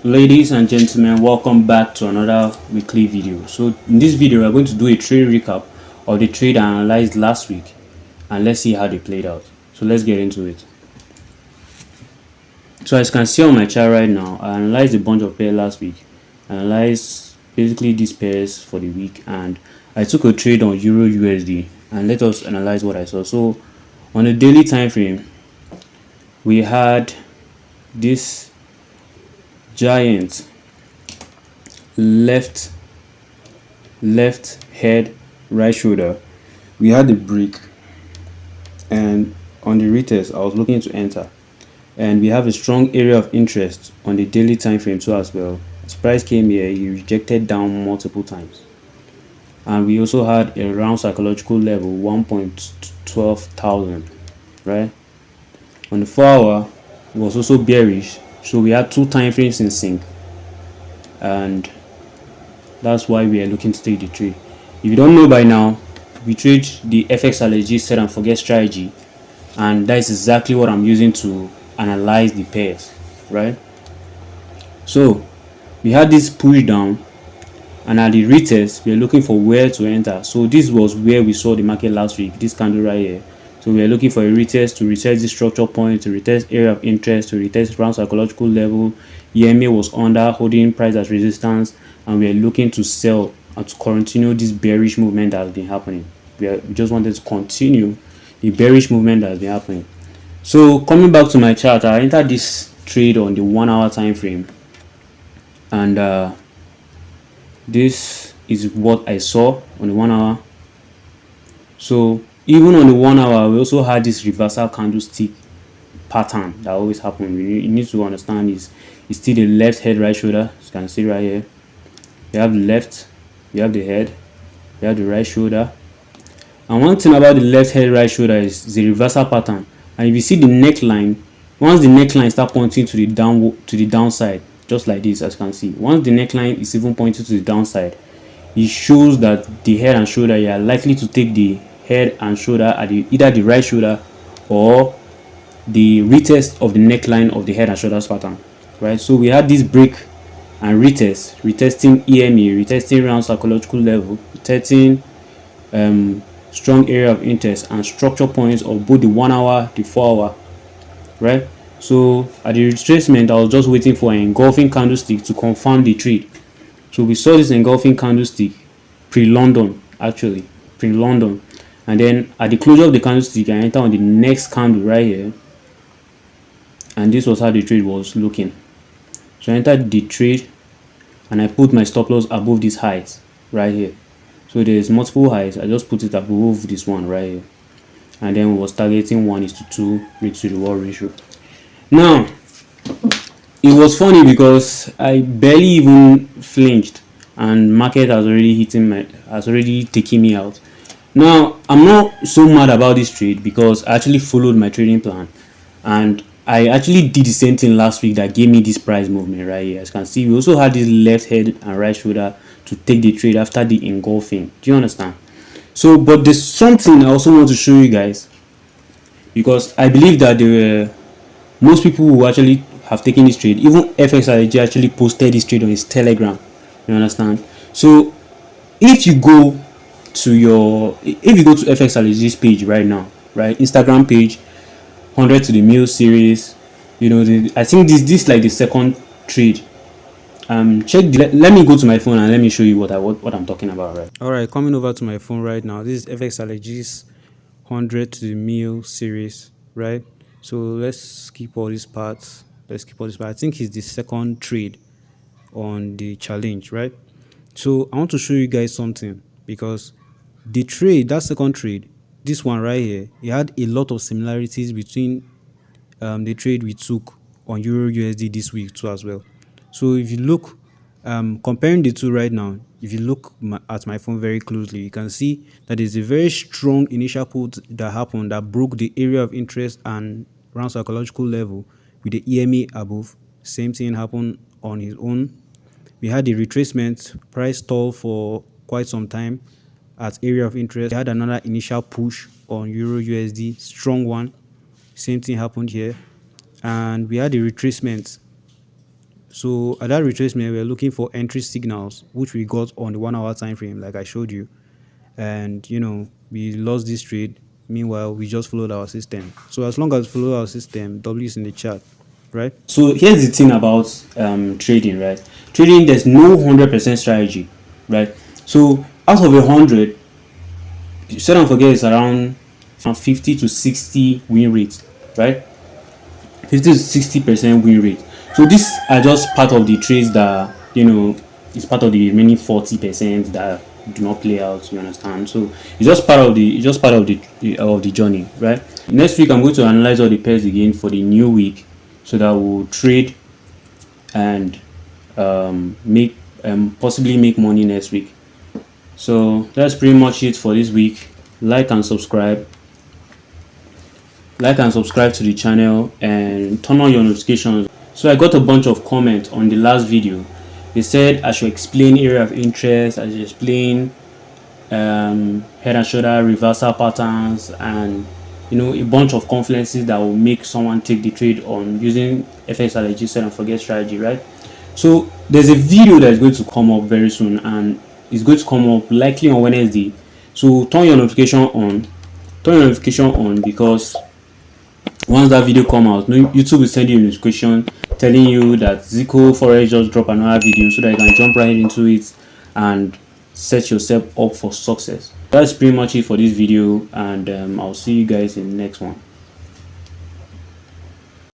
Ladies and gentlemen, welcome back to another weekly video. So in this video we're going to do a trade recap of the trade I analyzed last week, and let's see how they played out. So let's get into it. So as you can see on my chart right now, I analyzed a bunch of pairs last week. I analyzed basically these pairs for the week, and I took a trade on Euro USD, and let us analyze what I saw. So on the daily time frame, we had this giant left head, right shoulder. We had the break, and on the retest I was looking to enter, and we have a strong area of interest on the daily time frame too as well. As price came here, he rejected down multiple times, and we also had a round psychological level 1.12 thousand, right? On the 4 hour it was also bearish, so we had two time frames in sync, and that's why we are looking to take the trade. If you don't know by now, we trade the FX Alexg set and forget strategy, and that is exactly what I'm using to analyze the pairs, right? So we had this push down, and at the retest we are looking for where to enter. So this was where we saw the market last week, this candle right here. So we are looking for a retest, to retest the structure point, to retest area of interest, to retest round psychological level. EMA was under, holding price as resistance, and we are looking to sell and to continue this bearish movement that has been happening. We just wanted to continue the bearish movement that has been happening. So coming back to my chart, I entered this trade on the 1 hour time frame, and this is what I saw on the 1 hour. So even on the 1 hour, we also had this reversal candlestick pattern that always happens. You need to understand is it's still the left head, right shoulder. As you can see right here, you have the left, you have the head, you have the right shoulder. And one thing about the left head, right shoulder is the reversal pattern. And if you see the neckline, once the neckline start pointing to the downside, just like this, as you can see, once the neckline is even pointing to the downside, it shows that the head and shoulder, you are likely to take the head and shoulder at either the right shoulder or the retest of the neckline of the head and shoulders pattern, right? So we had this break and retesting EMA, retesting round psychological level, retesting strong area of interest and structure points of both the 1 hour, the 4 hour, right? So at the retracement, I was just waiting for an engulfing candlestick to confirm the trade. So we saw this engulfing candlestick pre-London, actually pre-London, and then at the closure of the candlestick, I entered on the next candle right here, and this was how the trade was looking. So I entered the trade, and I put my stop loss above these highs right here. So there's multiple highs. I just put it above this one right here, and then we was targeting 1:2 risk to reward ratio. Now it was funny because I barely even flinched, and market has already taken me out. Now I'm not so mad about this trade because I actually followed my trading plan, and I actually did the same thing last week that gave me this price movement right here. As you can see, we also had this left head and right shoulder to take the trade after the engulfing. Do you understand? So but there's something I also want to show you guys, because I believe that there were most people who actually have taken this trade. Even FXIG actually posted this trade on his Telegram. You understand? So if you go to FXIG's page right now, right, Instagram page, 100 to the mil series, I think this like the second trade. Let me go to my phone and let me show you what I'm talking about, right? All right, coming over to my phone right now. This is FXIG's 100 to the mil series, right? So let's skip all these parts. I think it's the second trade on the challenge, right? So I want to show you guys something, because that second trade, this one right here, it had a lot of similarities between the trade we took on Euro USD this week too as well. So if you look, comparing the two right now, if you look at my phone very closely, you can see that there's a very strong initial put that happened that broke the area of interest and round psychological level with the EMA above. Same thing happened on his own. We had the retracement, price stall for quite some time at area of interest. We had another initial push on Euro USD, strong one. Same thing happened here, and we had the retracement. So at that retracement, we're looking for entry signals, which we got on the 1 hour time frame, like I showed you. And we lost this trade. Meanwhile, we just followed our system. So as long as we follow our system, W is in the chart, right? So here's the thing about trading, right? Trading, there's no 100% strategy, right? So out of 100, set and forget is around 50 to 60 win rate, right? 50 to 60% win rate. So these are just part of the trades that is part of the remaining 40% that do not play out. You understand? So it's just part of the journey, right? Next week I'm going to analyze all the pairs again for the new week, so that we'll trade and make possibly make money next week. So that's pretty much it for this week. Like and subscribe to the channel and turn on your notifications. So I got a bunch of comments on the last video. They said I should explain area of interest, I should explain head and shoulder reversal patterns, and a bunch of confluences that will make someone take the trade on using FX Alexg set and forget strategy, right? So there's a video that is going to come up very soon, and it's going to come up likely on Wednesday. So turn your notification on, because once that video come out, YouTube will send you a notification telling you that Zico Forex just dropped another video, so that you can jump right into it and set yourself up for success. That's pretty much it for this video, and I'll see you guys in the next one.